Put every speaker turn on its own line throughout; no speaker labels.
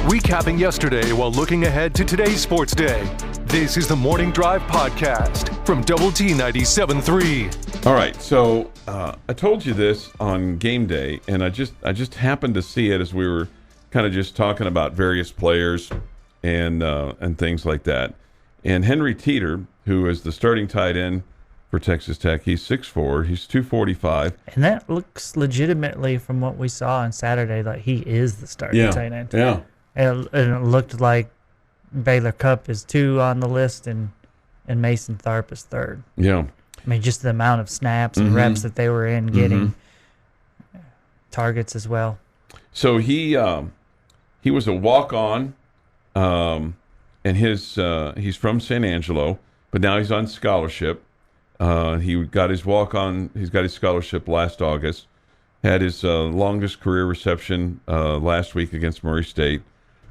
Recapping yesterday while looking ahead to today's sports day. This is the Morning Drive Podcast from Double T 97.3.
All right, so I told you this on game day, and I just happened to see it as we were kind of just talking about various players and things like that. And Henry Teeter, who is the starting tight end for Texas Tech, he's 6'4", he's 245.
And that looks legitimately, from what we saw on Saturday, like he is the starting tight end.
Yeah.
And it looked like Baylor Cupp is 2 on the list and Mason Tharp is 3rd.
Yeah.
I mean, just the amount of snaps and reps that they were in getting, targets as well. So
he was a walk-on, and he's from San Angelo, but now he's on scholarship. He got his walk-on. He's got his scholarship last August. Had his longest career reception last week against Murray State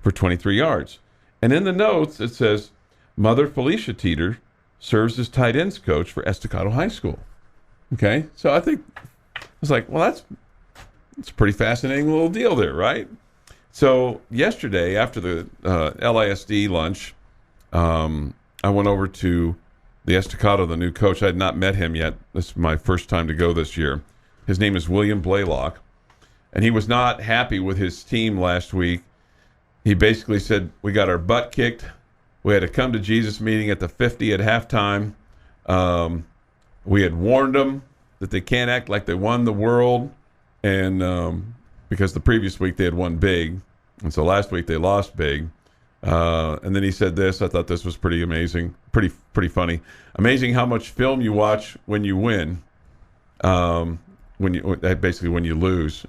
for 23 yards. And in the notes, it says, Mother Felicia Teeter serves as tight ends coach for Estacado High School. Okay? So I was like, well, that's a pretty fascinating little deal there, right? So yesterday, after the LISD lunch, I went over to the Estacado, the new coach. I had not met him yet. This is my first time to go this year. His name is William Blaylock, and he was not happy with his team last week. He basically said, we got our butt kicked. We had a come to Jesus meeting at the 50 at halftime. We had warned them that they can't act like they won the world, and because the previous week they had won big, and so last week they lost big. And then he said this. I thought this was pretty amazing, pretty funny. Amazing how much film you watch when you win. When you lose,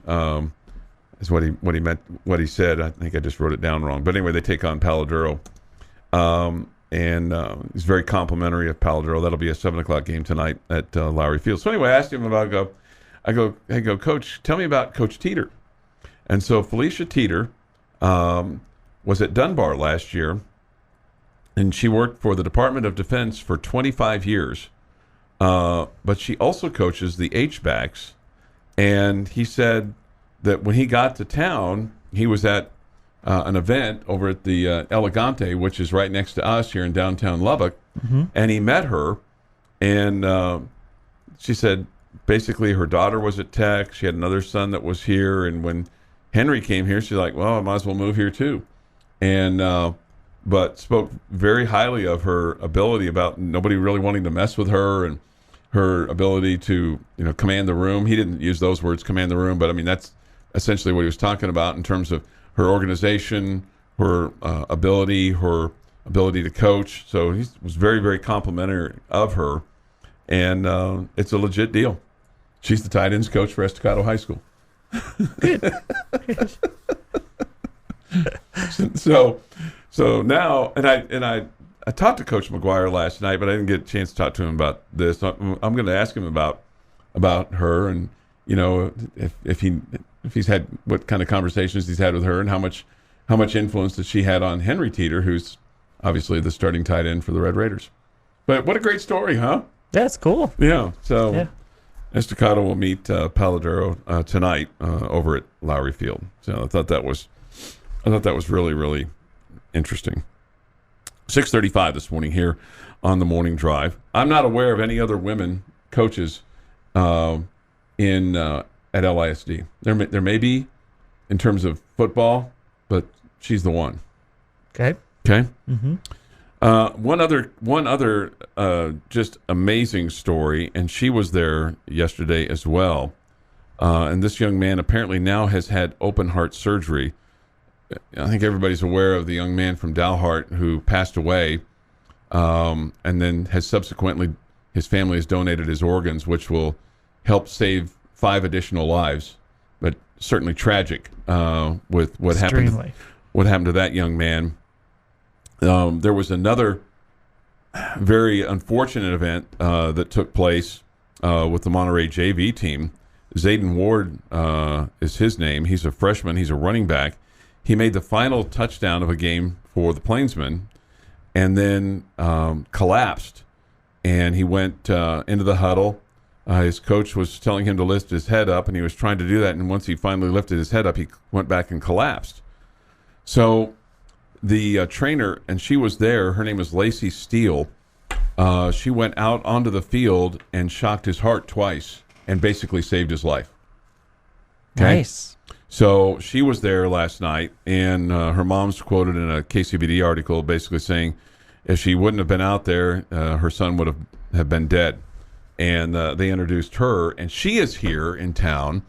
is what he meant. What he said. I think I just wrote it down wrong. But anyway, they take on Paladuro, and he's very complimentary of Paladuro. That'll be a 7:00 game tonight at Lowry Field. So anyway, I asked him about. I go, Coach, tell me about Coach Teeter. And so Felicia Teeter was at Dunbar last year, and she worked for the Department of Defense for 25 years. But she also coaches the H-backs, and he said that when he got to town, he was at an event over at the Elegante, which is right next to us here in downtown Lubbock, and he met her, and she said basically her daughter was at Tech. She had another son that was here, and when Henry came here, she's like, well, I might as well move here too. And but spoke very highly of her ability, about nobody really wanting to mess with her, and her ability to, command the room. He didn't use those words, command the room, but I mean, that's essentially what he was talking about in terms of her organization, her ability to coach. So he was very, very complimentary of her, and it's a legit deal. She's the tight ends coach for Estacado High School.
Good.
So now, and I talked to Coach McGuire last night, but I didn't get a chance to talk to him about this. I'm going to ask him about her, and if he's had, what kind of conversations he's had with her, and how much influence that she had on Henry Teeter, who's obviously the starting tight end for the Red Raiders. But what a great story, huh?
That's cool.
Yeah. So Estacado will meet Paladuro tonight over at Lowry Field. So I thought that was really, really interesting. 6:35 this morning here on the Morning Drive. I'm not aware of any other women coaches at LISD. There may be in terms of football, but she's the one.
Okay.
Mm-hmm. One other just amazing story, and she was there yesterday as well. And this young man apparently now has had open heart surgery. I think everybody's aware of the young man from Dalhart who passed away, and then has subsequently, his family has donated his organs, which will help save 5 additional lives. But certainly tragic with what happened to that young man. There was another very unfortunate event that took place with the Monterey JV team. Zayden Ward is his name. He's a freshman. He's a running back. He made the final touchdown of a game for the Plainsmen, and then collapsed. And he went into the huddle. His coach was telling him to lift his head up, and he was trying to do that. And once he finally lifted his head up, he went back and collapsed. So the trainer, and she was there, her name was Lacey Steele. She went out onto the field and shocked his heart twice and basically saved his life. Okay?
Nice.
So she was there last night, and her mom's quoted in a KCBD article basically saying if she wouldn't have been out there, her son would have been dead. And they introduced her, and she is here in town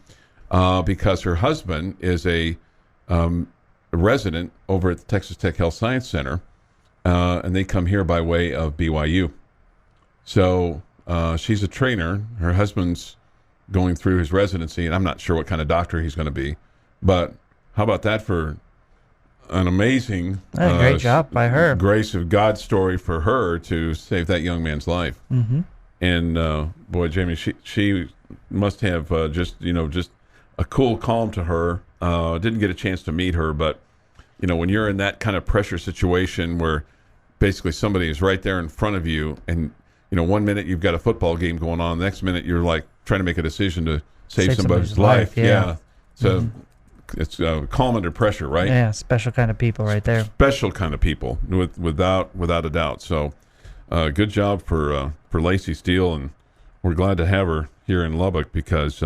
because her husband is a resident over at the Texas Tech Health Science Center, and they come here by way of BYU. So she's a trainer. Her husband's going through his residency, and I'm not sure what kind of doctor he's going to be. But how about that for an amazing
Great job by her.
grace of God story for her to save that young man's life.
Mm-hmm.
And boy, Jamie, she must have just a cool calm to her. Didn't get a chance to meet her, but when you're in that kind of pressure situation where basically somebody is right there in front of you, and 1 minute you've got a football game going on, the next minute you're like trying to make a decision to save somebody's life. Yeah. So it's calm under pressure, right?
Yeah, special kind of people right there.
Special kind of people, without a doubt. So good job for Lacey Steele, and we're glad to have her here in Lubbock because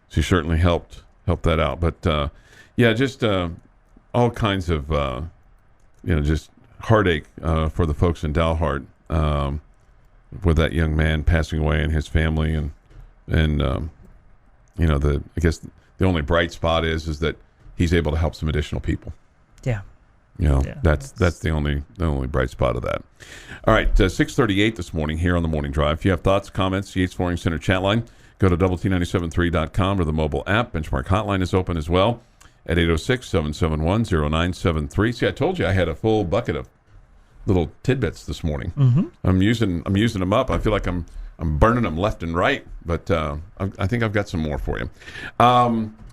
she certainly helped that out. But just all kinds of just heartache for the folks in Dalhart with that young man passing away and his family, and I guess the only bright spot is that he's able to help some additional people.
Yeah.
That's the only bright spot of that. All right, 6:38 this morning here on the Morning Drive. If you have thoughts, comments, the Yates Flooring Center chat line, go to WT973.com or the mobile app. Benchmark hotline is open as well at 806-771-0973. See, I told you I had a full bucket of little tidbits this morning.
Mm-hmm.
I'm using them up. I feel like I'm burning them left and right, but I think I've got some more for you.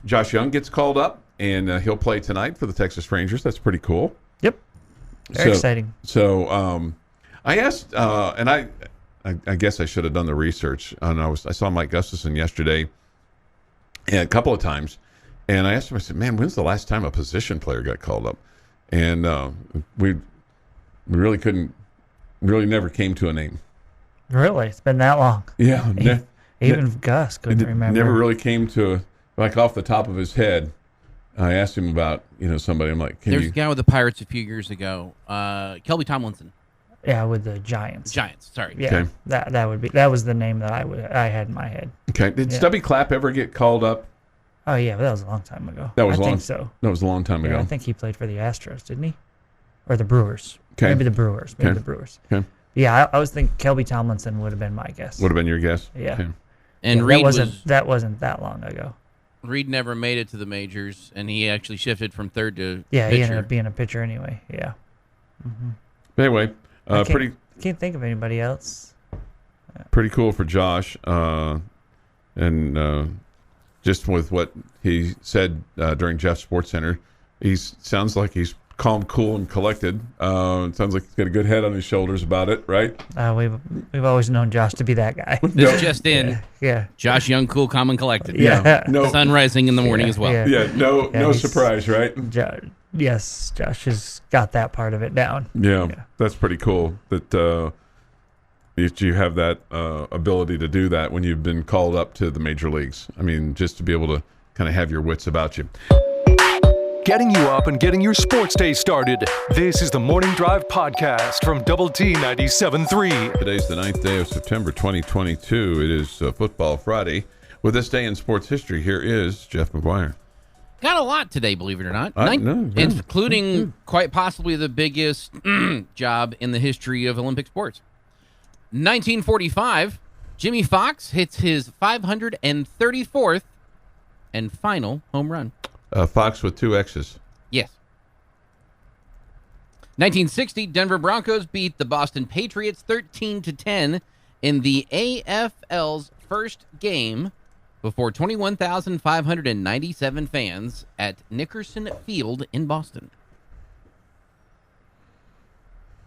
Josh Jung gets called up, and he'll play tonight for the Texas Rangers. That's pretty cool.
Yep. Very exciting.
So I asked, and I guess I should have done the research. And I saw Mike Gustafson yesterday, and a couple of times, and I asked him. I said, "Man, when's the last time a position player got called up?" And we really never came to a name.
Really? It's been that long.
Yeah.
Even Gus couldn't remember.
Never really came to, like, off the top of his head. I asked him about, somebody. I'm like,
there's a guy with the Pirates a few years ago, Kelby Tomlinson.
Yeah, with the Giants.
Sorry.
Yeah,
okay.
that was the name that I had in my head.
Okay. Did Stubby Clapp ever get called up?
Oh yeah, but that was a long time ago.
I
think so.
That was a long time ago.
I think he played for the Astros, didn't he? Or the Brewers.
Okay.
Maybe the Brewers.
Okay.
Yeah, I was thinking Kelby Tomlinson would have been my guess.
Would have been your guess?
Yeah.
Okay.
And Reed
that wasn't that long ago.
Reed never made it to the majors, and he actually shifted from third to
pitcher.
He
ended up being a pitcher anyway. Yeah. Mm-hmm.
Anyway,
Can't think of anybody else.
Pretty cool for Josh, and just with what he said during Jeff's Sports Center, he sounds like he's calm, cool, and collected. It sounds like he's got a good head on his shoulders about it, right?
We've always known Josh to be that guy.
This is just in.
Yeah.
Josh Jung, cool, calm, and collected.
Yeah.
No.
Sun rising in the morning as well.
Yeah. No surprise, right?
Yes, Josh has got that part of it down.
Yeah. That's pretty cool that you have that ability to do that when you've been called up to the major leagues. I mean, just to be able to kind of have your wits about you.
Getting you up and getting your sports day started. This is the Morning Drive podcast from Double T 97.3.
Today's the 9th day of September 2022. It is Football Friday. With this day in sports history, here is Jeff McGuire.
Got a lot today, believe it or not.
No,
including quite possibly the biggest job in the history of Olympic sports. 1945, Jimmy Fox hits his 534th and final home run.
Fox with two X's.
Yes. 1960, Denver Broncos beat the Boston Patriots 13-10 in the AFL's first game before 21,597 fans at Nickerson Field in Boston.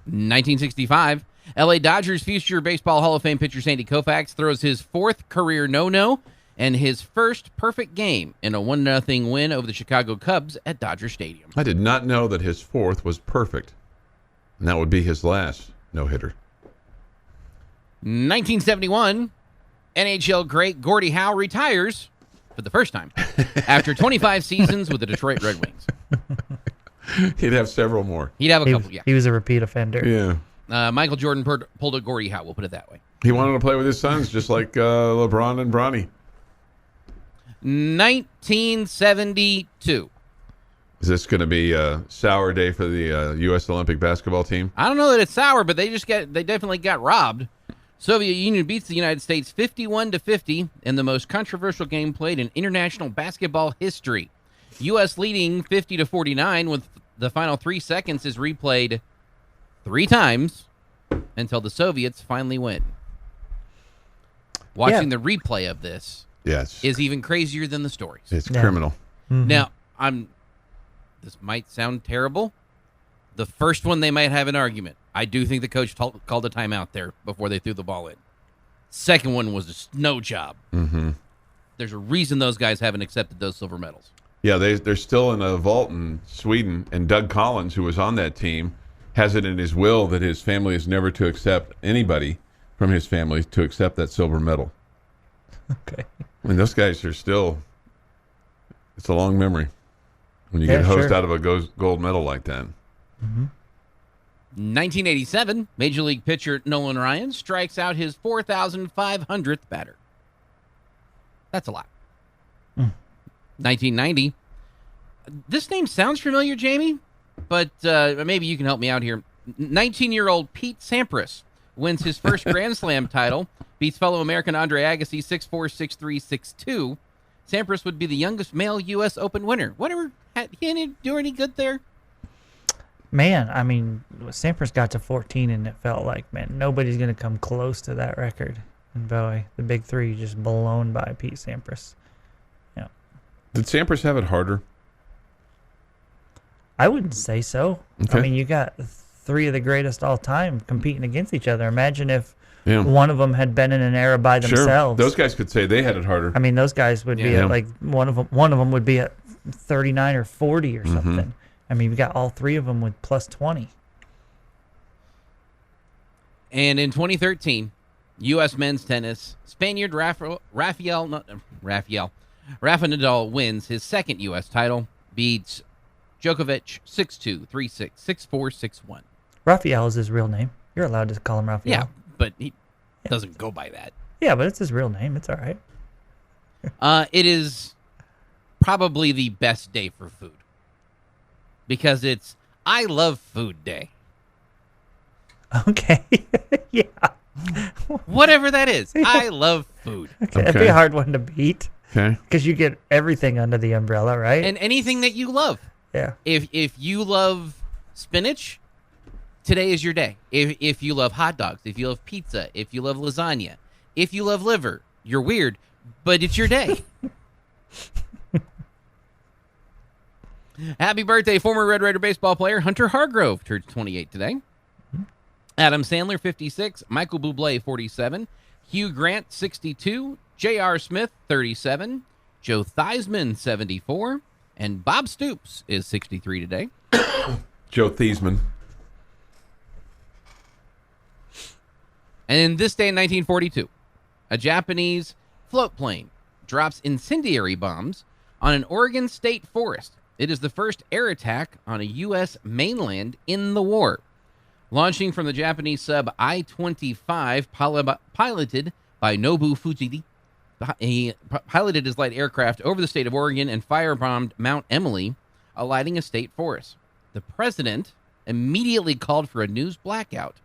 1965, LA Dodgers future Baseball Hall of Fame pitcher Sandy Koufax throws his fourth career no-no and his first perfect game in a 1-0 win over the Chicago Cubs at Dodger Stadium.
I did not know that his fourth was perfect. And that would be his last no-hitter.
1971, NHL great Gordie Howe retires for the first time after 25 seasons with the Detroit Red Wings.
He'd have several more.
He'd have a couple, yeah.
He was a repeat offender.
Yeah.
Michael Jordan pulled a Gordie Howe, we'll put it that way.
He wanted to play with his sons, just like LeBron and Bronny.
1972.
Is this going to be a sour day for the U.S. Olympic basketball team?
I don't know that it's sour, but they definitely got robbed. Soviet Union beats the United States 51-50 in the most controversial game played in international basketball history. U.S. leading 50-49 with the final 3 seconds is replayed 3 times until the Soviets finally win. Watching the replay of this is even crazier than the stories.
It's criminal.
Mm-hmm.
Now, this might sound terrible. The first one, they might have an argument. I do think the coach called a timeout there before they threw the ball in. Second one was a snow job.
Mm-hmm.
There's a reason those guys haven't accepted those silver medals.
Yeah, they're still in a vault in Sweden, and Doug Collins, who was on that team, has it in his will that his family is never to accept anybody from his family to accept that silver medal.
Okay.
I mean, those guys are still, it's a long memory when you get hosed out of a gold medal like that.
Mm-hmm.
1987, Major League pitcher Nolan Ryan strikes out his 4,500th batter. That's a lot. 1990. This name sounds familiar, Jamie, but maybe you can help me out here. 19-year-old Pete Sampras wins his first Grand Slam title, beats fellow American Andre Agassi 6-4, 6-3, 6-2. Sampras would be the youngest male U.S. Open winner. He do any good there?
Man, I mean, Sampras got to 14, and it felt like, man, nobody's going to come close to that record. And boy, the big three just blown by Pete Sampras. Yeah.
Did Sampras have it harder?
I wouldn't say so.
Okay.
I mean, you got 3 of the greatest all time competing against each other. Imagine if one of them had been in an era by themselves.
Those guys could say they had it harder.
I mean, those guys would be at like one of them would be at 39 or 40 or something. I mean, we got all 3 of them with plus 20.
And in 2013, U.S. men's tennis, Spaniard Rafa Nadal wins his second U.S. title, beats Djokovic 6-2, 3-6, 6-4, 6-1.
Raphael is his real name. You're allowed to call him Raphael.
Yeah, but he doesn't go by that.
Yeah, but it's his real name. It's all right.
It is probably the best day for food. Because it's I Love Food Day.
Okay. Yeah.
Whatever that is. I love food.
Okay. It'd be a hard one to beat.
Okay.
Because you get everything under the umbrella, right?
And anything that you love.
Yeah.
If you love spinach, today is your day. If you love hot dogs, if you love pizza, if you love lasagna, if you love liver, you're weird, but it's your day. Happy birthday, former Red Raider baseball player Hunter Hargrove, turns 28 today. Adam Sandler, 56. Michael Bublé, 47. Hugh Grant, 62. J.R. Smith, 37. Joe Theismann, 74. And Bob Stoops is 63 today.
Joe Theismann.
And in this day in 1942, a Japanese float plane drops incendiary bombs on an Oregon state forest. It is the first air attack on a U.S. mainland in the war. Launching from the Japanese sub I-25, piloted by Nobu Fujita, he piloted his light aircraft over the state of Oregon and firebombed Mount Emily, alighting a state forest. The president immediately called for a news blackout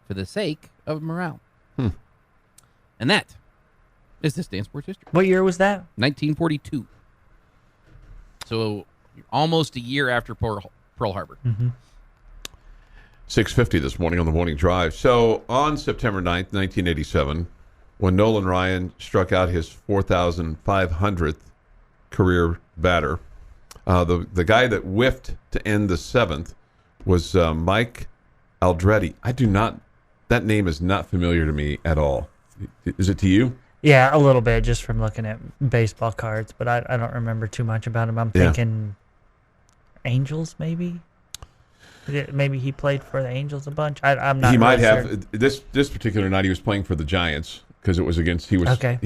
for the sake of morale. And that is this day in sports history.
What year was that?
1942. So almost a year after Pearl Harbor.
6:50 this morning on the Morning Drive. So on September 9th, 1987, when Nolan Ryan struck out his 4,500th career batter, the guy that whiffed to end the 7th was Mike Aldretti. That name is not familiar to me at all. Is it to you?
Yeah, a little bit just from looking at baseball cards, but I don't remember too much about him. I'm thinking Angels, maybe. Maybe he played for the Angels a bunch. I'm not.
He might
really
have
sure.
this particular night. He was playing for the Giants because it was against.
Okay,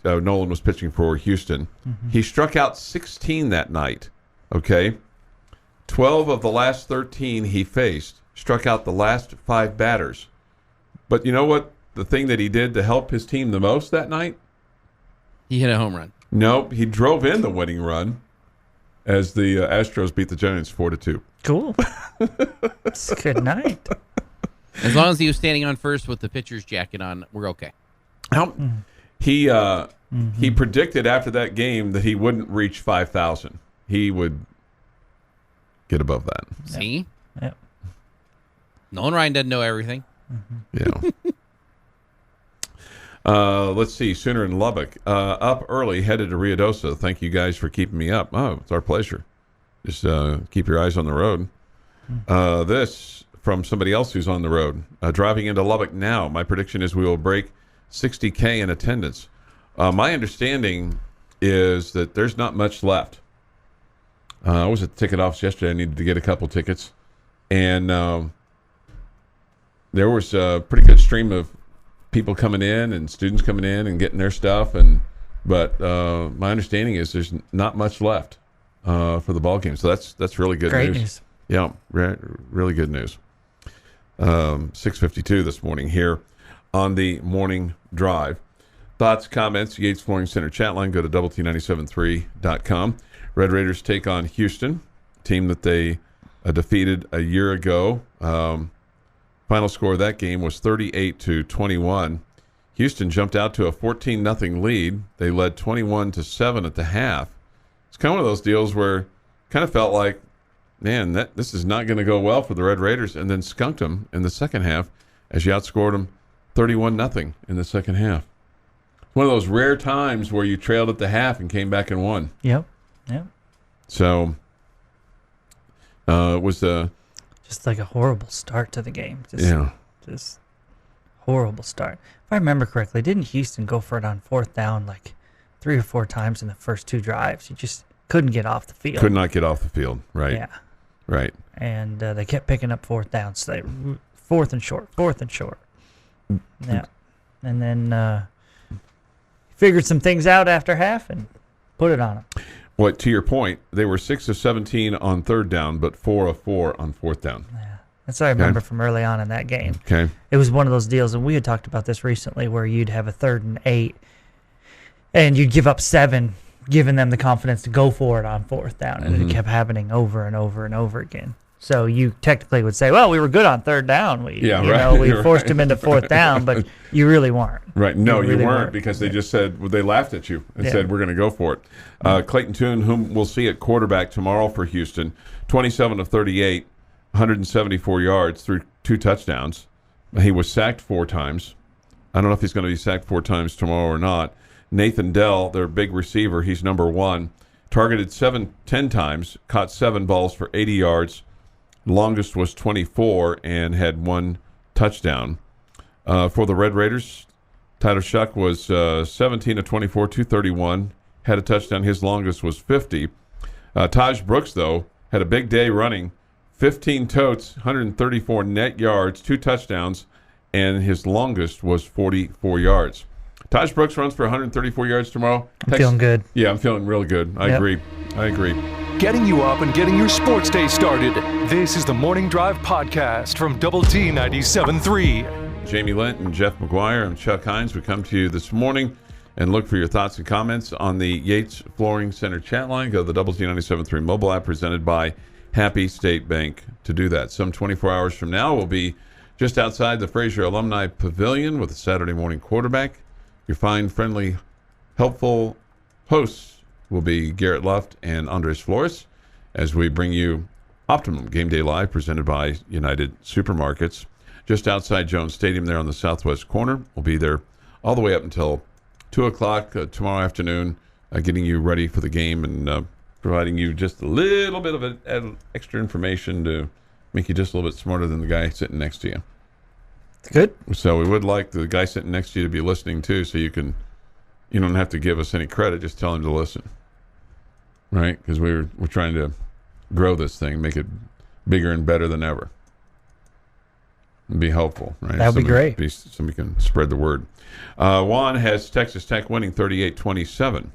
Nolan was pitching for Houston.
Mm-hmm.
He struck out 16 that night. Okay, 12 of the last 13 he faced struck out the last 5 batters. But you know what? The thing that he did to help his team the most that night?
He hit a home run.
No, he drove in the winning run as the Astros beat the Giants 4-2.
Cool. It's a good night.
As long as he was standing on first with the pitcher's jacket on, we're okay.
He predicted after that game that he wouldn't reach 5,000. He would get above that.
See?
Yep.
Nolan Ryan doesn't know everything.
Yeah. Let's see. Sooner in Lubbock. Up early, headed to Ruidoso. Thank you guys for keeping me up. Oh, it's our pleasure. Just keep your eyes on the road. This from somebody else who's on the road. Driving into Lubbock now. My prediction is we will break 60K in attendance. My understanding is that there's not much left. I was at the ticket office yesterday. I needed to get a couple tickets. And there was a pretty good stream of people coming in and students coming in and getting their stuff. But my understanding is there's not much left for the ball game. So that's really good
Great
news.
news.
Yeah, really good news. 6:52 this morning here on the morning drive. Thoughts, comments, Yates Flooring Center chat line. Go to WT973.com. Red Raiders take on Houston, team that they defeated a year ago. Final score of that game was 38-21. Houston jumped out to a 14-0 lead. They led 21-7 at the half. It's kind of one of those deals where kind of felt like, man, this is not going to go well for the Red Raiders, and then skunked them in the second half as you outscored them 31-0 in the second half. One of those rare times where you trailed at the half and came back and won.
Yep.
So it was
just like a horrible start to the game. Just horrible start. If I remember correctly, didn't Houston go for it on 4th down like 3 or 4 times in the first 2 drives? You just couldn't get off the field.
Could not get off the field, right?
Yeah.
Right.
And they kept picking up 4th downs. So they 4th and short. Yeah. And then figured some things out after half and put it on them.
Well, to your point, they were 6 of 17 on 3rd down, but 4 of 4 on 4th down.
Yeah. That's what I remember from early on in that game.
Okay.
It was one of those deals, and we had talked about this recently, where you'd have a 3rd and 8, and you'd give up 7, giving them the confidence to go for it on 4th down, and it kept happening over and over and over again. So you technically would say, well, we were good on 3rd down. We forced them into 4th down, but you really weren't.
Right. No, you
really
weren't, because they just said, they laughed at you and said, we're going to go for it. Clayton Tune, whom we'll see at quarterback tomorrow for Houston, 27 of 38, 174 yards through 2 touchdowns. He was sacked 4 times. I don't know if he's going to be sacked 4 times tomorrow or not. Nathan Dell, their big receiver, he's number 1. Targeted 10 times, caught 7 balls for 80 yards. Longest was 24 and had 1 touchdown. For the Red Raiders, Tyler Shuck was 17 of 24, 231, had a touchdown. His longest was 50. Taj Brooks, though, had a big day running, 15 totes, 134 net yards, 2 touchdowns, and his longest was 44 yards. Taj Brooks runs for 134 yards tomorrow.
I'm feeling good.
Yeah, I'm feeling really good. I agree.
Getting you up and getting your sports day started. This is the Morning Drive Podcast from Double T 97.3.
Jamie Lent and Jeff McGuire. I'm Chuck Hines. We come to you this morning and look for your thoughts and comments on the Yates Flooring Center chat line. Go to the Double T 97.3 mobile app presented by Happy State Bank to do that. Some 24 hours from now, we'll be just outside the Fraser Alumni Pavilion with a Saturday morning quarterback. Your fine, friendly, helpful hosts will be Garrett Luft and Andres Flores as we bring you Optimum Game Day Live presented by United Supermarkets. Just outside Jones Stadium there on the southwest corner. We'll be there all the way up until 2 o'clock tomorrow afternoon, getting you ready for the game and providing you just a little bit of extra information to make you just a little bit smarter than the guy sitting next to you.
Good.
So we would like the guy sitting next to you to be listening too, so you can you don't have to give us any credit. Just tell him to listen, right? Because we're trying to grow this thing, make it bigger and better than ever. It'd be helpful, right?
That would be great.
Somebody can spread the word. Juan has Texas Tech winning 38-27.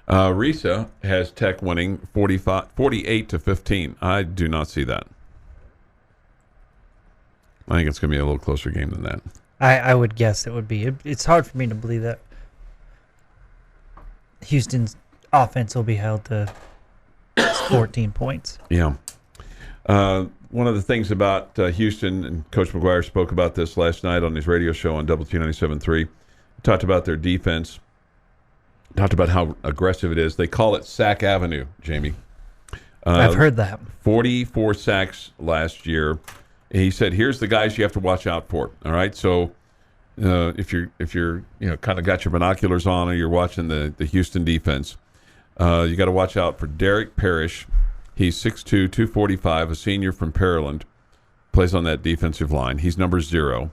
Risa has Tech winning 48-15. I do not see that. I think it's going to be a little closer game than that.
I would guess it would be. It's hard for me to believe that Houston's offense will be held to 14 points.
Yeah. One of the things about Houston, and Coach McGuire spoke about this last night on his radio show on Double T 97.3, talked about their defense, talked about how aggressive it is. They call it Sack Avenue, Jamie.
I've heard that.
44 sacks last year. He said, "Here's the guys you have to watch out for." All right, so if you're kind of got your binoculars on, or you're watching the Houston defense, you got to watch out for Derek Parrish. He's 6'2", 245, a senior from Pearland, plays on that defensive line. He's number 0.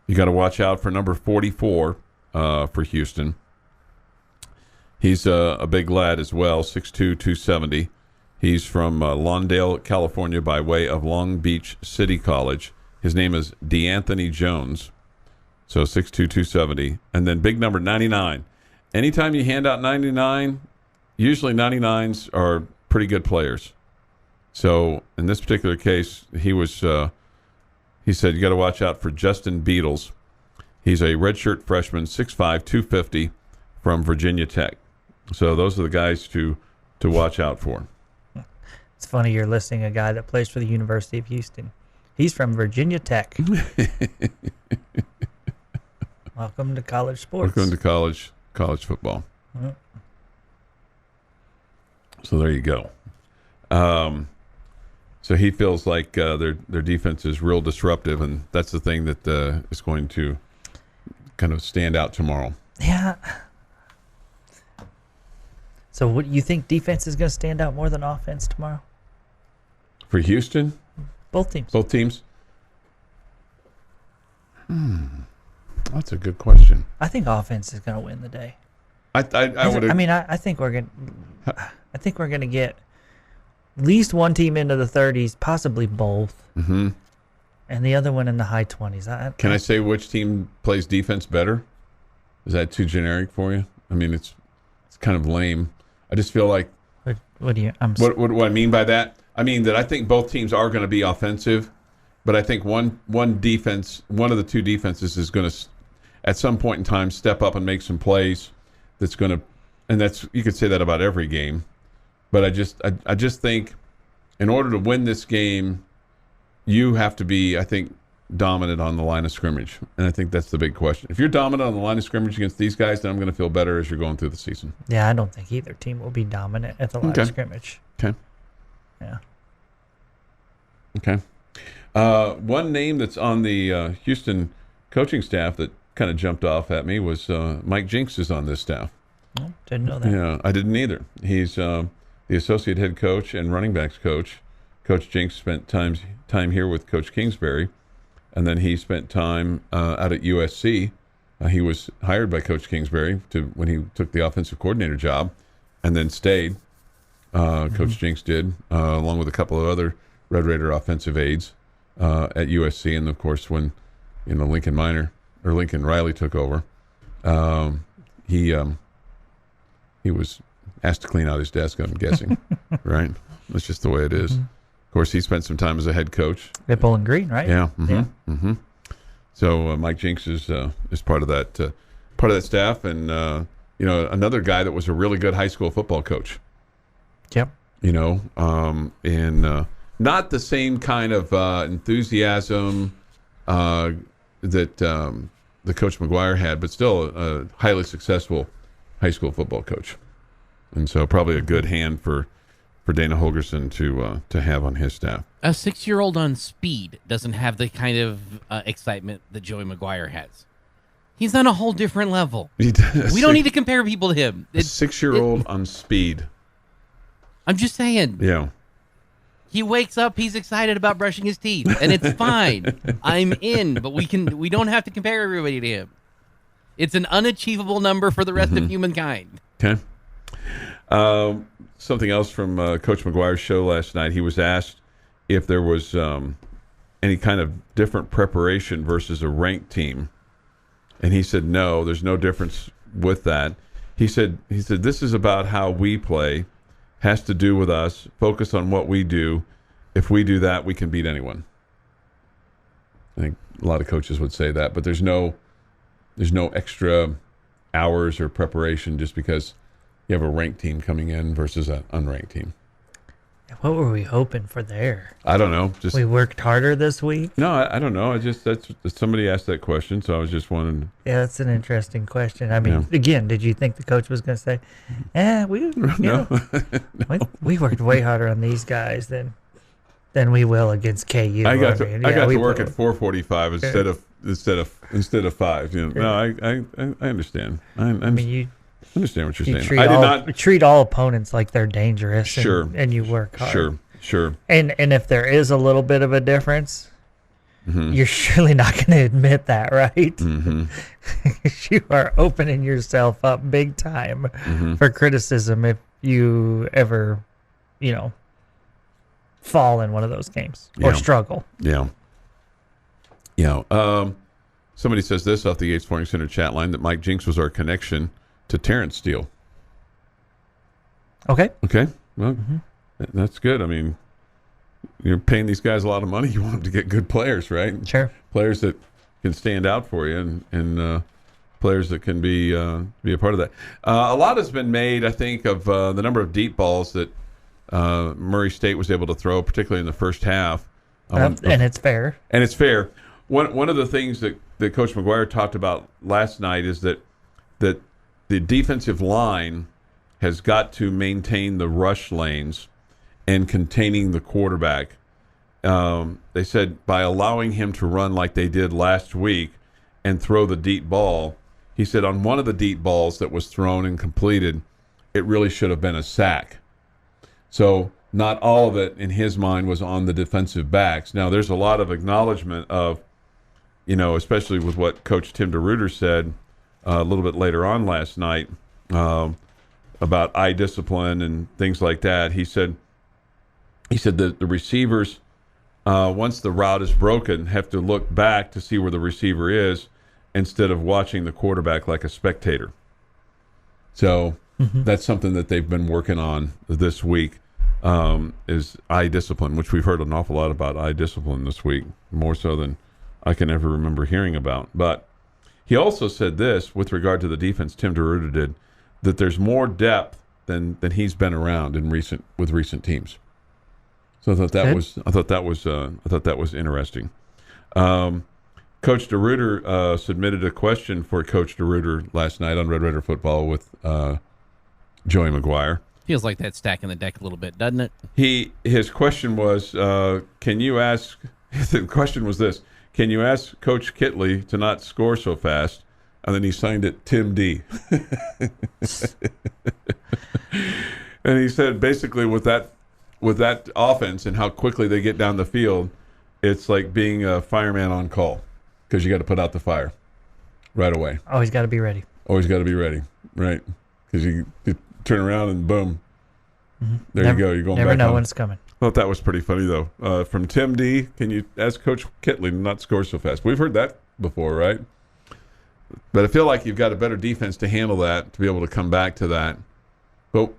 You got to watch out for number 44 for Houston. He's a big lad as well, 6'2", 270. He's from Lawndale, California, by way of Long Beach City College. His name is DeAnthony Jones, so 6'2", 270. And then big number 99. Anytime you hand out 99, usually 99s are pretty good players. So in this particular case, he said you got to watch out for Justin Beatles. He's a redshirt freshman, 6'5", 250, from Virginia Tech. So those are the guys to watch out for.
It's funny you're listing a guy that plays for the University of Houston. He's from Virginia Tech. Welcome to college sports.
Welcome to college football.
Mm-hmm.
So there you go. So he feels like their defense is real disruptive, and that's the thing that is going to kind of stand out tomorrow.
Yeah. So what you think defense is going to stand out more than offense tomorrow?
For Houston?
Both teams.
Both teams? That's a good question.
I think offense is going to win the day.
I
think we're going. I think we're going to get at least one team into the 30s, possibly both, and the other one in the high 20s.
Can I say which team plays defense better? Is that too generic for you? I mean, it's kind of lame. I just feel like
what do you?
What I mean by that? I mean that I think both teams are going to be offensive, but I think one of the two defenses is going to, at some point in time, step up and make some plays. That's going to, and that's, you could say that about every game, but I just think in order to win this game, you have to be, I think, dominant on the line of scrimmage, and I think that's the big question. If you're dominant on the line of scrimmage against these guys, then I'm going to feel better as you're going through the season.
Yeah, I don't think either team will be dominant at the line of scrimmage.
Okay.
Yeah.
Okay. One name that's on the Houston coaching staff that kind of jumped off at me was Mike Jinks is on this staff.
Oh, didn't know that.
Yeah, I didn't either. He's the associate head coach and running backs coach. Coach Jinks spent time here with Coach Kingsbury, and then he spent time out at USC. He was hired by Coach Kingsbury when he took the offensive coordinator job, and then stayed. Coach Jinks did, along with a couple of other Red Raider offensive aides at USC, and of course when Lincoln Riley took over, he was asked to clean out his desk, I'm guessing. Right? That's just the way it is. Of course, he spent some time as a head coach
at Bowling Green, right?
Yeah. So Mike Jinks is part of that staff, and another guy that was a really good high school football coach.
Yep.
And not the same kind of enthusiasm that the Coach McGuire had, but still a highly successful high school football coach. And so probably a good hand for Dana Holgerson to have on his staff.
A 6-year-old on speed doesn't have the kind of excitement that Joey McGuire has. He's on a whole different level. We don't need to compare people to him.
A 6-year-old on speed.
I'm just saying.
Yeah.
He wakes up, he's excited about brushing his teeth, and it's fine. I'm in, but we don't have to compare everybody to him. It's an unachievable number for the rest of humankind.
Okay. Something else from Coach McGuire's show last night. He was asked if there was any kind of different preparation versus a ranked team, and he said no. There's no difference with that. He said this is about how we play. Has to do with us. Focus on what we do. If we do that, we can beat anyone. I think a lot of coaches would say that, but there's no extra hours or preparation just because you have a ranked team coming in versus an unranked team.
What were we hoping for there?
I don't know. Just
We worked harder this week?
no, I don't know. That's somebody asked that question, so I was just wondering.
Yeah, that's an interesting question. I mean, again, did you think the coach was going to say,
No.
we worked way harder on these guys than we will against KU.
I got to work
put-
at 4:45 instead of 5. You know, no, I understand. I understand what you're saying. I did not
treat all opponents like they're dangerous.
Sure.
And you work hard.
Sure.
And if there is a little bit of a difference, you're surely not going to admit that, right?
Mm-hmm.
You are opening yourself up big time for criticism if you ever, fall in one of those games or struggle.
Yeah. Somebody says this off the Yates Flooring Center chat line that Mike Jinks was our connection to Terrence Steele.
Okay.
Well, that's good. I mean, you're paying these guys a lot of money. You want them to get good players, right?
Sure.
Players that can stand out for you and players that can be a part of that. A lot has been made, I think, of the number of deep balls that Murray State was able to throw, particularly in the first half.
And it's fair.
And it's fair. One of the things that Coach McGuire talked about last night is that the defensive line has got to maintain the rush lanes and containing the quarterback. They said by allowing him to run like they did last week and throw the deep ball, he said on one of the deep balls that was thrown and completed, it really should have been a sack. So not all of it in his mind was on the defensive backs. Now there's a lot of acknowledgement of, especially with what Coach Tim DeRuyter said a little bit later on last night about eye discipline and things like that. He said that the receivers, once the route is broken, have to look back to see where the receiver is instead of watching the quarterback like a spectator. So that's something that they've been working on this week, is eye discipline, which we've heard an awful lot about eye discipline this week, more so than I can ever remember hearing about. But he also said this with regard to the defense, Tim DeRuyter did, that there's more depth than he's been around with recent teams. So I thought that was interesting. Coach DeRuyter submitted a question for Coach DeRuyter last night on Red Raider Football with Joey McGuire.
Feels like that's stacking the deck a little bit, doesn't it?
His question was, can you ask? The question was this: can you ask Coach Kitley to not score so fast? And then he signed it Tim D. And he said basically with that offense and how quickly they get down the field, it's like being a fireman on call because you got to put out the fire right away.
Always got to be ready.
Always got to be ready, right? Because you turn around and boom, there you go. You're going
never
back
know
on.
when it's coming.
I thought that was pretty funny, though. From Tim D, can you ask Coach Kitley to not score so fast? We've heard that before, right? But I feel like you've got a better defense to handle that, to be able to come back to that. But,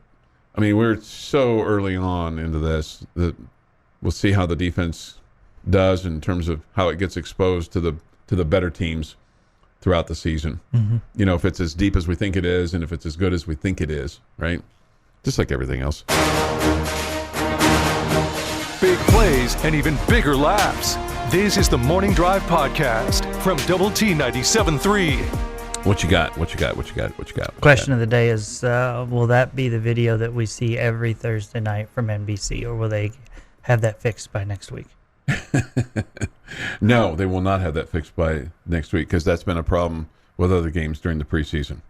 I mean, we're so early on into this that we'll see how the defense does in terms of how it gets exposed to the better teams throughout the season. If it's as deep as we think it is and if it's as good as we think it is, right? Just like everything else.
Big plays and even bigger laughs. This is the Morning Drive Podcast from Double T 97.3.
What you got?
Question of the day is, will that be the video that we see every Thursday night from NBC, or will they have that fixed by next week?
No, they will not have that fixed by next week because that's been a problem with other games during the preseason.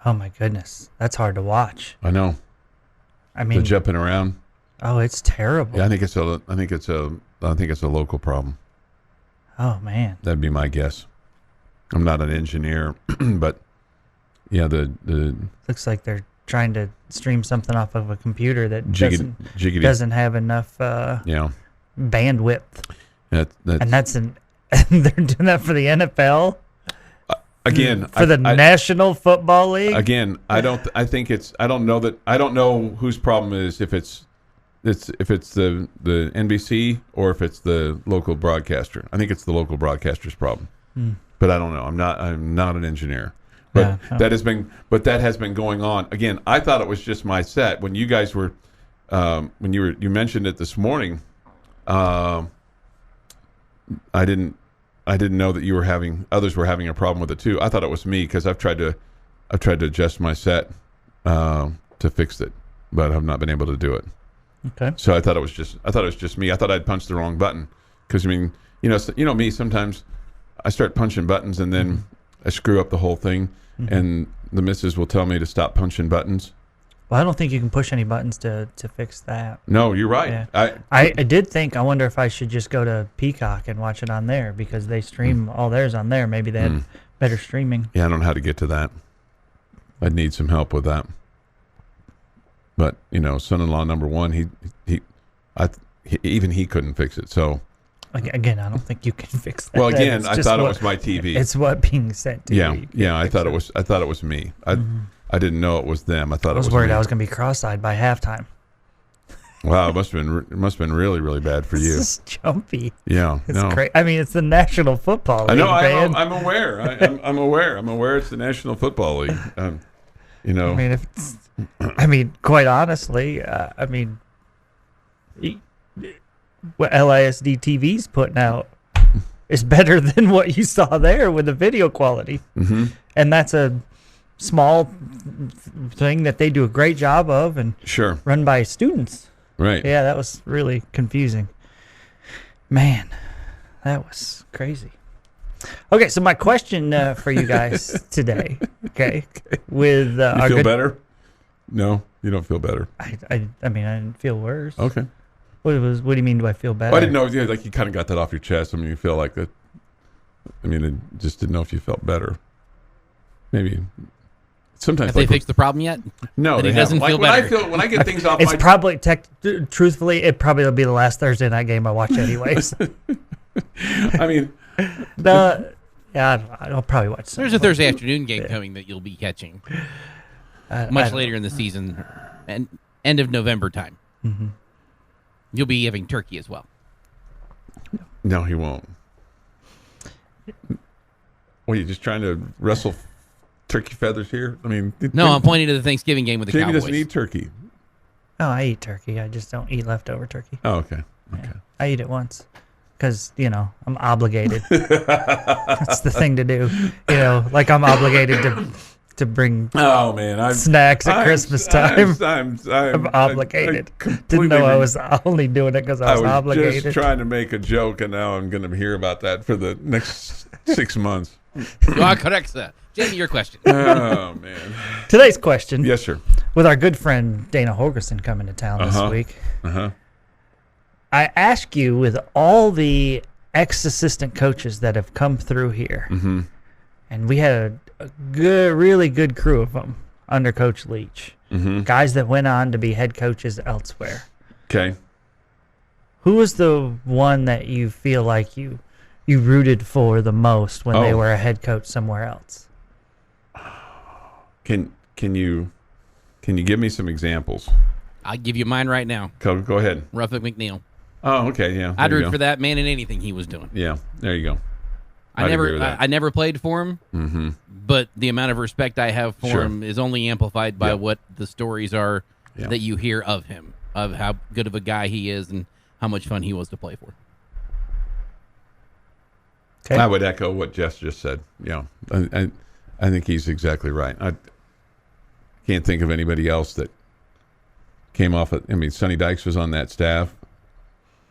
Oh my goodness, that's hard to watch.
I know.
I mean,
The jumping around.
Oh, it's terrible.
Yeah, I think it's a local problem.
Oh man,
That'd be my guess. I'm not an engineer, but yeah, the
Looks like they're trying to stream something off of a computer that
jiggity.
doesn't have enough
Yeah,
bandwidth.
that's,
And they're doing that for the NFL.
again
For the National Football League.
Again, I don't know whose problem it is, if it's the NBC or if it's the local broadcaster. I think it's the local broadcaster's problem. But I don't know. I'm not an engineer. But that has been going on. Again, I thought it was just my set. When you guys were you mentioned it this morning, I didn't know that others were having a problem with it too. I thought it was me because I've tried to adjust my set to fix it, but I've not been able to do it.
Okay.
So I thought it was just me. I thought I'd punched the wrong button because me. Sometimes I start punching buttons and then I screw up the whole thing, and the missus will tell me to stop punching buttons.
Well, I don't think you can push any buttons to fix that.
No, you're right.
Yeah. I did think, I wonder if I should just go to Peacock and watch it on there because they stream all theirs on there. Maybe they have better streaming.
Yeah, I don't know how to get to that. I'd need some help with that. But, son-in-law number one, even he couldn't fix it. So
again, I don't think you can fix that.
Well, again, I thought it was my TV.
It's what being sent to you.
Yeah, I thought it was me. I didn't know it was them. I
was worried I was going to be cross-eyed by halftime.
Wow, it must have been really, really bad for you.
This is jumpy.
Yeah,
it's great. I mean, it's the National Football League.
I know.
Man.
I'm aware. I'm aware. I'm aware. It's the National Football League.
I mean, quite honestly, what LISD TV's putting out is better than what you saw there with the video quality, and that's a small thing that they do a great job of, and run by students.
Right.
Yeah, that was really confusing. Man, that was crazy. Okay, so my question for you guys today, with
you feel better? No, you don't feel better.
I mean, I didn't feel worse.
Okay.
What do you mean? Do I feel better?
Well, I didn't know. Like you kind of got that off your chest. I mean, you feel like that. I mean, I just didn't know if you felt better. Maybe. Sometimes
have they fixed the problem yet?
No,
they
haven't.
Feel better.
When I get things off,
it's probably truthfully, it probably will be the last Thursday night game I watch, anyways.
I mean,
I'll probably watch.
There's a Thursday afternoon game coming that you'll be catching much later in the season, and end of November time.
Mm-hmm.
You'll be having turkey as well.
No, he won't. Well, you're just trying to wrestle turkey feathers here? I mean,
no, I'm pointing to the Thanksgiving game with the
Jamie
Cowboys.
doesn't eat turkey.
Oh, I eat turkey. I just don't eat leftover turkey.
Oh, okay.
Yeah. I eat it once because, I'm obligated. That's the thing to do. Like I'm obligated to bring snacks at Christmas time. I'm obligated. Didn't know I was only doing it because I was obligated.
I was just trying to make a joke, and now I'm going to hear about that for the next 6 months.
You are correct, sir. Jamie, your question.
Oh, man.
Today's question.
Yes, sir.
With our good friend Dana Holgerson coming to town this week, I ask you, with all the ex-assistant coaches that have come through here, and we had a really good crew of them under Coach Leach, guys that went on to be head coaches elsewhere.
Okay.
Who was the one that you feel like you rooted for the most when they were a head coach somewhere else?
Can you give me some examples?
I'll give you mine right now.
Go ahead.
Ruffick McNeil.
Oh, okay, yeah.
I'd root for that man in anything he was doing.
Yeah, there you go.
I never played for him, but the amount of respect I have for him is only amplified by what the stories are that you hear of him, of how good of a guy he is and how much fun he was to play for.
Okay. I would echo what Jess just said. Yeah, I think he's exactly right. I can't think of anybody else that came off of. I mean, Sonny Dykes was on that staff.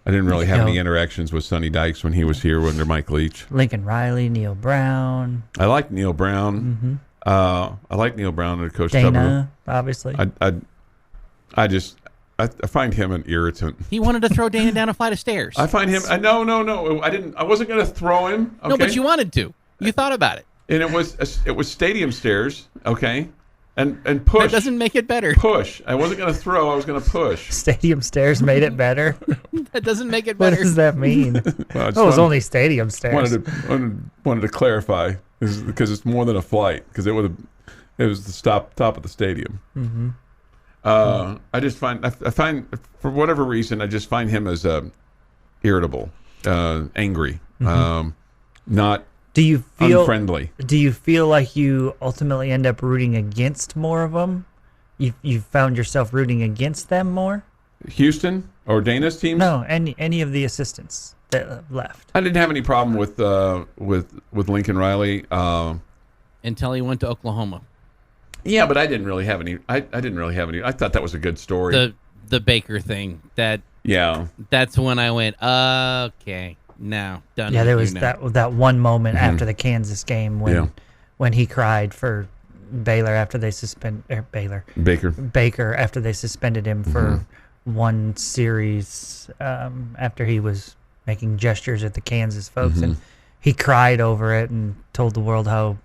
I didn't really have any interactions with Sonny Dykes when he was here under Mike Leach.
Lincoln Riley, Neil Brown.
I like Neil Brown. I like Neil Brown and Coach
Dana, obviously.
I find him an irritant.
He wanted to throw Dana down a flight of stairs.
I find him. No. I didn't. I wasn't going to throw him. Okay?
No, but you wanted to. You thought about it.
And it was stadium stairs, okay? And push.
That doesn't make it better.
Push. I wasn't going to throw. I was going to push.
Stadium stairs made it better.
That doesn't make it
What
better.
does that mean?
Well,
Oh, it was only stadium stairs.
Wanted to clarify because it's more than a flight because it was the top of the stadium.
Mm-hmm.
I just find for whatever reason I just find him as irritable, angry, not
Do you feel
unfriendly.
Do you feel like you ultimately end up rooting against more of them? You found yourself rooting against them more?
Houston or Dana's teams?
No, any of the assistants that left.
I didn't have any problem with Lincoln Riley.
Until he went to Oklahoma.
Yeah, but I didn't really have any. I didn't really have any. I thought that was a good story.
The Baker thing. That's when I went, okay, now done.
Yeah, there
with
was
you now.
that one moment after the Kansas game when he cried for Baker after they suspended him for one series after he was making gestures at the Kansas folks, and he cried over it and told the world how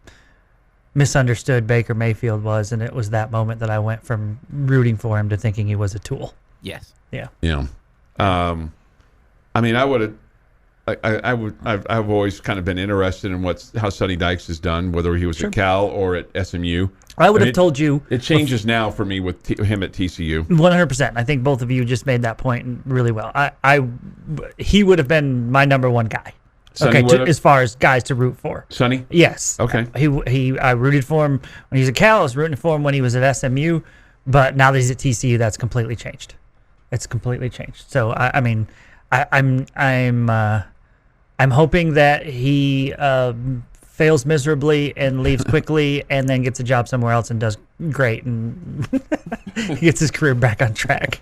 misunderstood Baker Mayfield was, and it was that moment that I went from rooting for him to thinking he was a tool.
Yes.
Yeah.
Yeah. I mean, I've always kind of been interested in how Sonny Dykes has done, whether he was at Cal or at SMU.
I would have told you.
It changes now for me with him at TCU.
100%. I think both of you just made that point really well. He would have been my number one guy.
Sonny
as far as guys to root for.
Sonny?
Yes.
Okay.
I rooted for him when he was at Cal. I was rooting for him when he was at SMU. But now that he's at TCU, that's completely changed. It's completely changed. So I'm hoping that he fails miserably and leaves quickly, and then gets a job somewhere else and does great and gets his career back on track.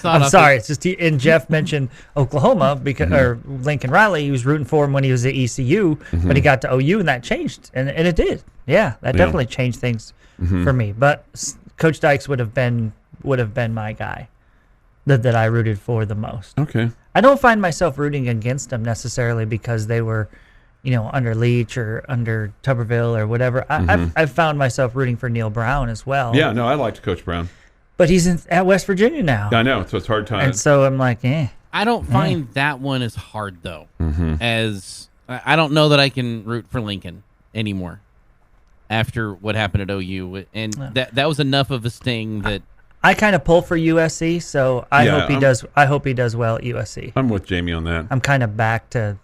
I'm sorry. It's just and Jeff mentioned Oklahoma because or Lincoln Riley. He was rooting for him when he was at ECU, but he got to OU and that changed, and it did. Yeah, that definitely changed things for me. But Coach Dykes would have been my guy that I rooted for the most.
Okay.
I don't find myself rooting against them necessarily because they were, under Leach or under Tuberville or whatever. I've found myself rooting for Neil Brown as well.
Yeah, no, I liked Coach Brown.
But he's at West Virginia now.
I know, so it's hard time.
And so I'm like,
I don't find that one as hard, though, as I don't know that I can root for Lincoln anymore after what happened at OU. And that was enough of a sting that...
I kind of pull for USC, so I hope he does. I hope he does well at USC.
I'm with Jamie on that.
I'm kind of back to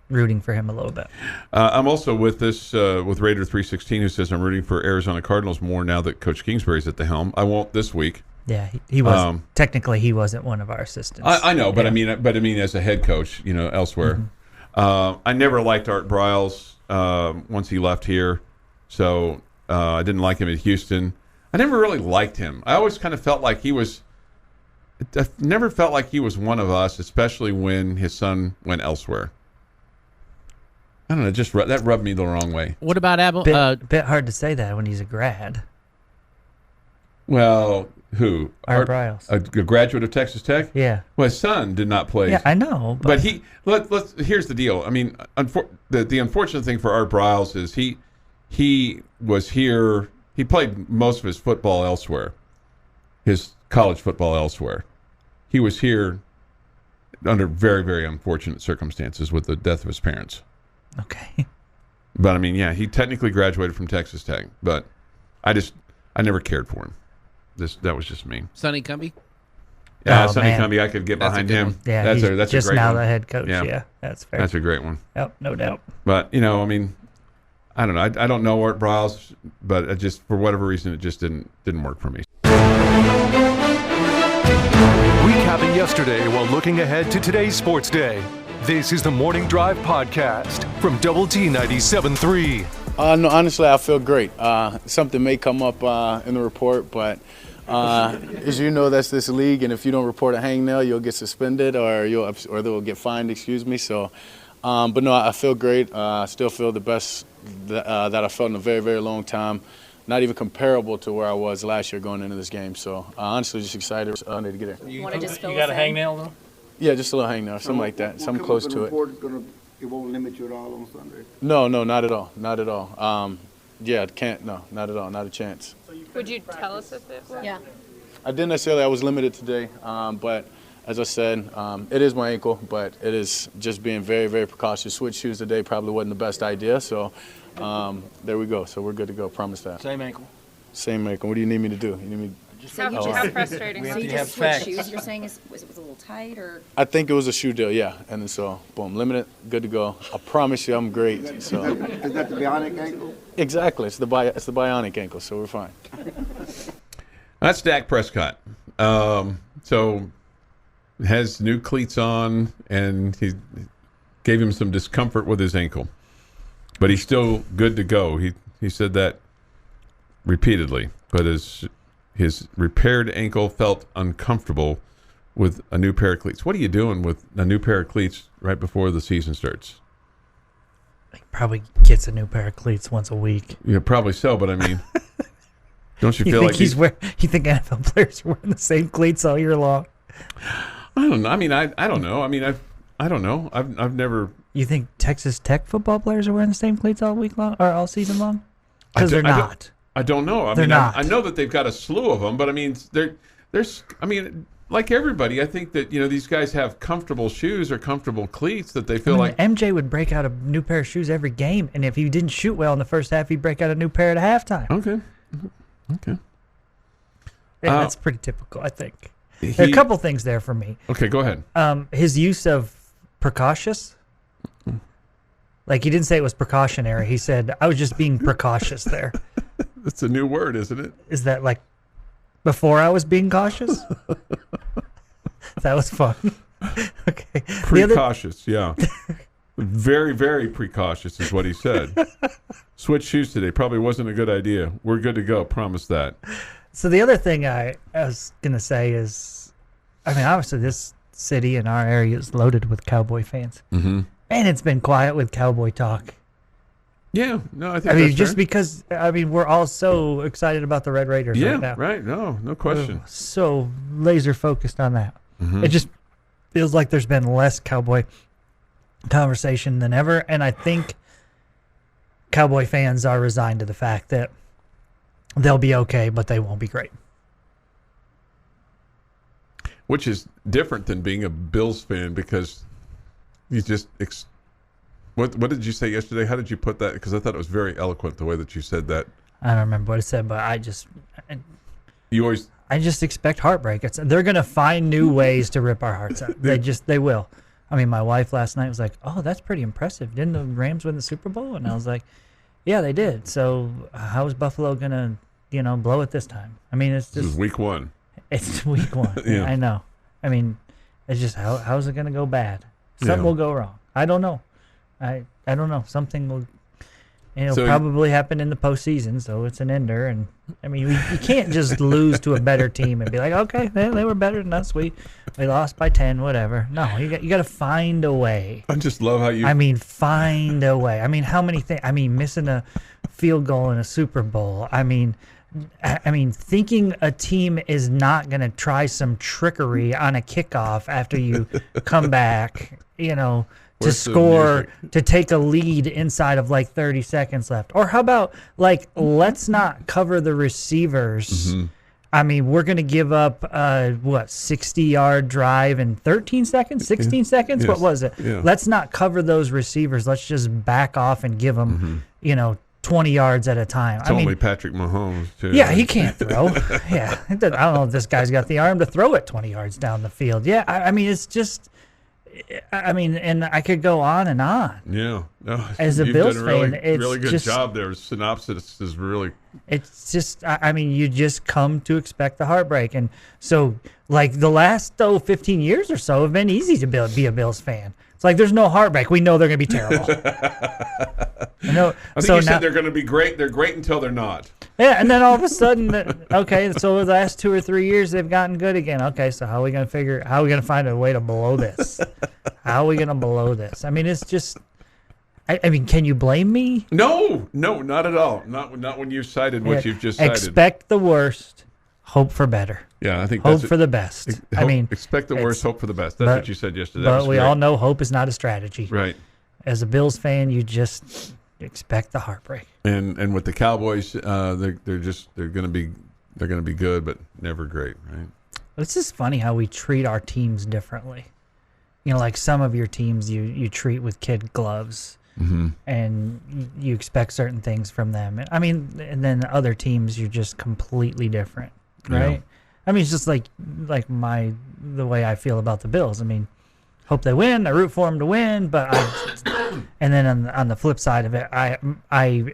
rooting for him a little bit.
I'm also with this with Raider 316 who says I'm rooting for Arizona Cardinals more now that Coach Kingsbury's at the helm. I won't this week.
Yeah, he was technically he wasn't one of our assistants.
I know, but I mean as a head coach, elsewhere. I never liked Art Briles once he left here, so I didn't like him at Houston. I never really liked him. I always kind of felt like he was. I never felt like he was one of us, especially when his son went elsewhere. I don't know. That rubbed me the wrong way.
What about Abel?
Bit hard to say that when he's a grad.
Well, who?
Art Briles.
A graduate of Texas Tech.
Yeah.
Well, his son did not play.
Yeah, I know.
But he. Here's the deal. I mean, the unfortunate thing for Art Briles is he was here. He played most of his football elsewhere, his college football elsewhere. He was here under very, very unfortunate circumstances with the death of his parents.
Okay.
But, I mean, yeah, he technically graduated from Texas Tech, but I never cared for him. That was just me.
Sonny Cumbie?
Yeah, Sonny Cumbie, I could get behind him.
Yeah,
that's
he's
a
just
great
now
one.
the head coach. Yeah, that's fair.
That's a great one.
Yep, no doubt.
But, I mean... I don't know. I don't know Art Briles, but it just for whatever reason, it just didn't work for me.
Recapping yesterday while looking ahead to today's sports day. This is the Morning Drive podcast from Double T 97.3.
No, honestly, I feel great. Something may come up in the report, but as you know, that's this league, and if you don't report a hangnail, you'll get suspended or they'll get fined. Excuse me. So. But no, I feel great. I still feel the best that I felt in a very, very long time. Not even comparable to where I was last year going into this game. So honestly, just excited to get there.
You got a hangnail though?
Yeah, just a little hangnail, something like that, something close to it.
Going to It won't limit you at all on Sunday?
No, not at all. Not at all. Yeah, can't. No, not at all. Not a chance.
Would you tell us if it was?
Yeah.
I didn't necessarily. I was limited today, but as I said, it is my ankle, but it is just being very, very precautious. Switch shoes today probably wasn't the best idea, so there we go. So we're good to go. Promise that.
Same ankle.
Same ankle. What do you need me to do? You need me?
How frustrating.
So you just switched shoes, you're saying it was a little tight, or?
I think it was a shoe deal, yeah. And then so, boom, limited, good to go. I promise you, I'm great. So
Is that the bionic ankle?
exactly, it's the bionic ankle, so we're fine.
That's Dak Prescott. So has new cleats on, and he gave him some discomfort with his ankle, but he's still good to go. He said that repeatedly, but his repaired ankle felt uncomfortable with a new pair of cleats. What are you doing with a new pair of cleats right before the season starts?
He probably gets a new pair of cleats once a week.
Yeah, probably so, but I mean, don't you feel like
you think NFL players are wearing the same cleats all year long?
I don't know. I mean, I don't know. I mean, I don't know. I've never.
You think Texas Tech football players are wearing the same cleats all week long or all season long? Because they're not.
I don't know.
They're not.
I know that they've got a slew of them, but I mean, there's. I mean, like everybody, I think that these guys have comfortable shoes or comfortable cleats that they feel like.
MJ would break out a new pair of shoes every game, and if he didn't shoot well in the first half, he'd break out a new pair at halftime.
Okay.
Yeah, that's pretty typical, I think. There are a couple things there for me.
Okay, go ahead.
His use of precautious. Like, he didn't say it was precautionary. He said, I was just being precautious there.
That's a new word, isn't it?
Is that like before I was being cautious? That was fun. Okay.
Precautious, yeah. Very, very precautious is what he said. Switch shoes today probably wasn't a good idea. We're good to go. Promise that.
So the other thing I was going to say is, I mean, obviously this city and our area is loaded with Cowboy fans.
Mm-hmm.
And it's been quiet with Cowboy talk.
Yeah, no, I think.
I mean,
that's
just
fair.
because we're all so excited about the Red Raiders right now.
Yeah, right. No question.
So laser focused on that.
Mm-hmm.
It just feels like there's been less Cowboy conversation than ever, and I think Cowboy fans are resigned to the fact that they'll be okay, but they won't be great.
Which is different than being a Bills fan, because you just what did you say yesterday? How did you put that? Because I thought it was very eloquent the way that you said that.
I don't remember what I said, but I just expect heartbreak. They're going to find new ways to rip our hearts out. They will. I mean, my wife last night was like, "Oh, that's pretty impressive. Didn't the Rams win the Super Bowl?" And I was like, "Yeah, they did. So how is Buffalo going to, blow it this time?" I mean, it's just
This is week one.
It's week one.
Yeah.
I know. I mean, it's just how's it going to go bad? Something will go wrong. I don't know. I don't know. Something will. It'll probably happen in the postseason, so it's an ender. And I mean, you can't just lose to a better team and be like, okay, they were better than us. We lost by 10, whatever. No, you got to find a way.
I just love how you.
I mean, find a way. I mean, how many things? I mean, missing a field goal in a Super Bowl. I mean, thinking a team is not going to try some trickery on a kickoff after you come back, to score, to take a lead inside of like 30 seconds left. Or how about, let's not cover the receivers.
Mm-hmm.
I mean, we're going to give up, 60-yard drive in 13 seconds, 16 seconds?
Yes.
What was it?
Yeah.
Let's not cover those receivers. Let's just back off and give them, 20 yards at a time.
It's only Patrick Mahomes, too.
Yeah, he can't throw. Yeah. I don't know if this guy's got the arm to throw it 20 yards down the field. Yeah, I mean, it's just... and I could go on and on.
Yeah. No,
as a Bills fan, it's
really good
just,
job there. Synopsis is really.
It's just, you just come to expect the heartbreak, and so the last 15 years or so have been easy to be a Bills fan. It's like there's no heartbreak. We know they're going to be terrible.
I think you said they're going to be great. They're great until they're not.
Yeah, and then all of a sudden, okay, so the last 2 or 3 years they've gotten good again. Okay, so how are we going to find a way to blow this? How are we going to blow this? I mean, it's just, I mean, can you blame me?
No, not at all. Not when you cited what you've just cited.
Expect the worst, hope for better.
Yeah, I think
hope for the best.
Expect the worst, hope for the best. That's what you said yesterday.
But we all know hope is not a strategy.
Right.
as a Bills fan, you just expect the heartbreak.
And with the Cowboys, they're going to be good, but never great, right?
It's just funny how we treat our teams differently. You know, like some of your teams you treat with kid gloves, and you expect certain things from them. I mean, and then other teams you're just completely different, right?
Yeah.
I mean, it's just like the way I feel about the Bills. I mean, hope they win. I root for them to win, but and then on the flip side of it, I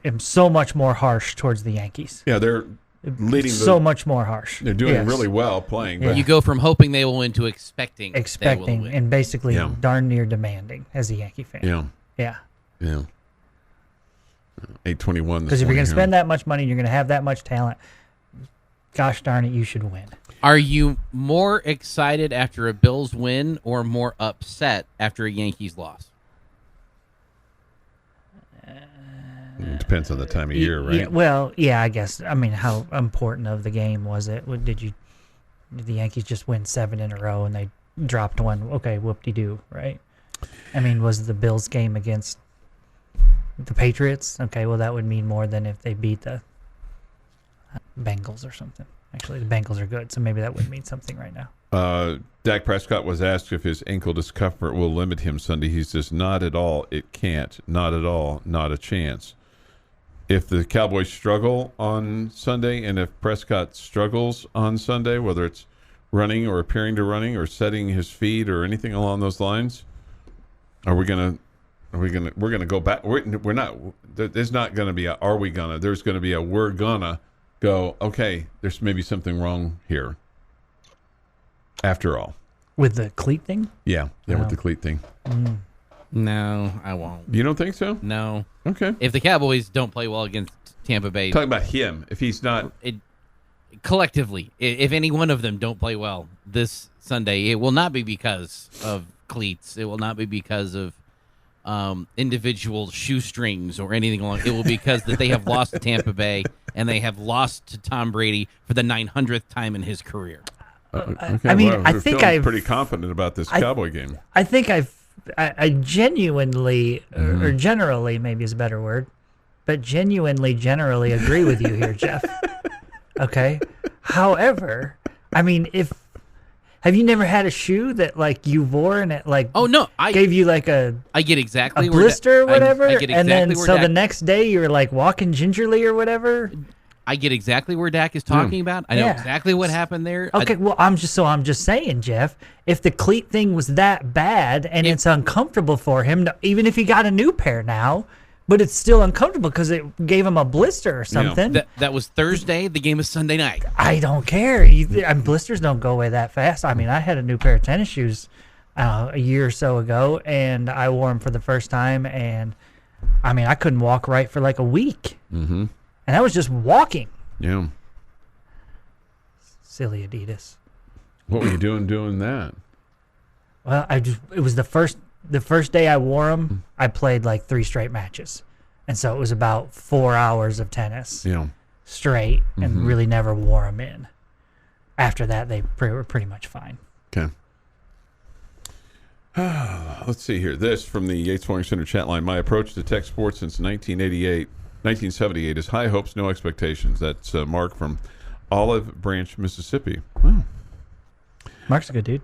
am so much more harsh towards the Yankees.
Yeah, they're leading
so much more harsh.
They're doing
Yes.
really well playing.
Yeah.
But
You go from hoping they will win to expecting they will win.
And basically
Yeah.
darn near demanding as a Yankee fan.
yeah. 8:21.
Because if you're going to spend that much money, you're going to have that much talent. Gosh darn it, you should win.
Are you more excited after a Bills win or more upset after a Yankees loss?
It depends on the time of year, right?
Yeah, well, yeah, I guess. I mean, how important of the game was it? Did the Yankees just win 7 in a row and they dropped one? Okay, whoop-de-doo, right? I mean, was the Bills game against the Patriots? Okay, well, that would mean more than if they beat the Bengals or something. Actually, the Bengals are good, so maybe that would mean something right now.
Dak Prescott was asked if his ankle discomfort will limit him Sunday. He says, not at all. It can't. Not at all. Not a chance. If the Cowboys struggle on Sunday, and if Prescott struggles on Sunday, whether it's running or appearing to running or setting his feet or anything along those lines, we're gonna go back. We're not. There's not gonna be a are we gonna. There's gonna be a we're gonna go. Okay, there's maybe something wrong here. After all,
With the cleat thing?
yeah, with the cleat thing.
No, I won't.
You don't think so?
No.
Okay.
If the Cowboys don't play well against Tampa Bay,
Talking about him, if he's not.
collectively, if any one of them don't play well this Sunday, it will not be because of cleats. It will not be because of individual shoestrings or anything along. It will be because that they have lost to Tampa Bay and they have lost to Tom Brady for the 900th time in his career.
Okay,
I mean,
well,
I
we're
think
feeling
I've-
pretty confident about this Cowboy game.
I think I genuinely, or generally, maybe is a better word, but generally agree with you here, Jeff. Okay. However, I mean, have you never had a shoe that like you wore and it like
Oh no,
gave you like a
I get exactly where
blister or whatever,
I get exactly
and then
where
so
Dak,
the next day you were like walking gingerly or whatever?
I get exactly where Dak is talking about. I know
Yeah.
exactly what happened there.
Okay, well, I'm just saying, Jeff, if the cleat thing was that bad and it's uncomfortable for him, even if he got a new pair now, but it's still uncomfortable because it gave him a blister or something.
That was Thursday. The game is Sunday night.
I don't care. Blisters don't go away that fast. I mean, I had a new pair of tennis shoes a year or so ago, and I wore them for the first time, and I mean, I couldn't walk right for like a week. Mm-hmm. And I was just walking.
Yeah.
Silly Adidas.
What were you doing that?
Well, it was the first day I wore them, I played like 3 straight matches. And so it was about 4 hours of tennis
Yeah.
straight and really never wore them in. After that, they were pretty much fine.
Okay. Let's see here. This from the Yates Morning Center chat line. My approach to tech sports since 1978 is high hopes, no expectations. That's Mark from Olive Branch, Mississippi. Wow.
Mark's a good dude.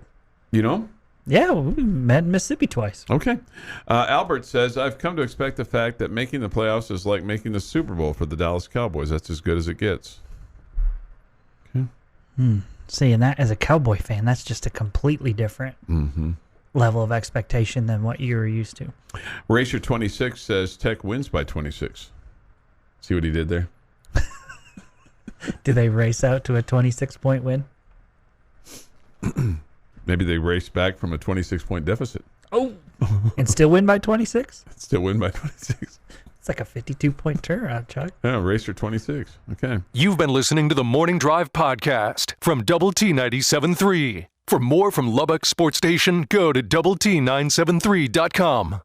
You know?
Yeah, we met in Mississippi twice.
Okay. Albert says, I've come to expect the fact that making the playoffs is like making the Super Bowl for the Dallas Cowboys. That's as good as it gets. Okay.
Seeing that as a Cowboy fan, that's just a completely different level of expectation than what you were used to.
Racer26 says Tech wins by 26. See what he did there?
Do they race out to a 26-point win?
Maybe they race back from a 26-point deficit.
Oh, and still win by 26?
Still win by 26.
It's like a 52-point turnaround, Chuck.
Yeah, Racer 26. Okay.
You've been listening to the Morning Drive podcast from Double T 97.3. For more from Lubbock Sports Station, go to doublet973.com.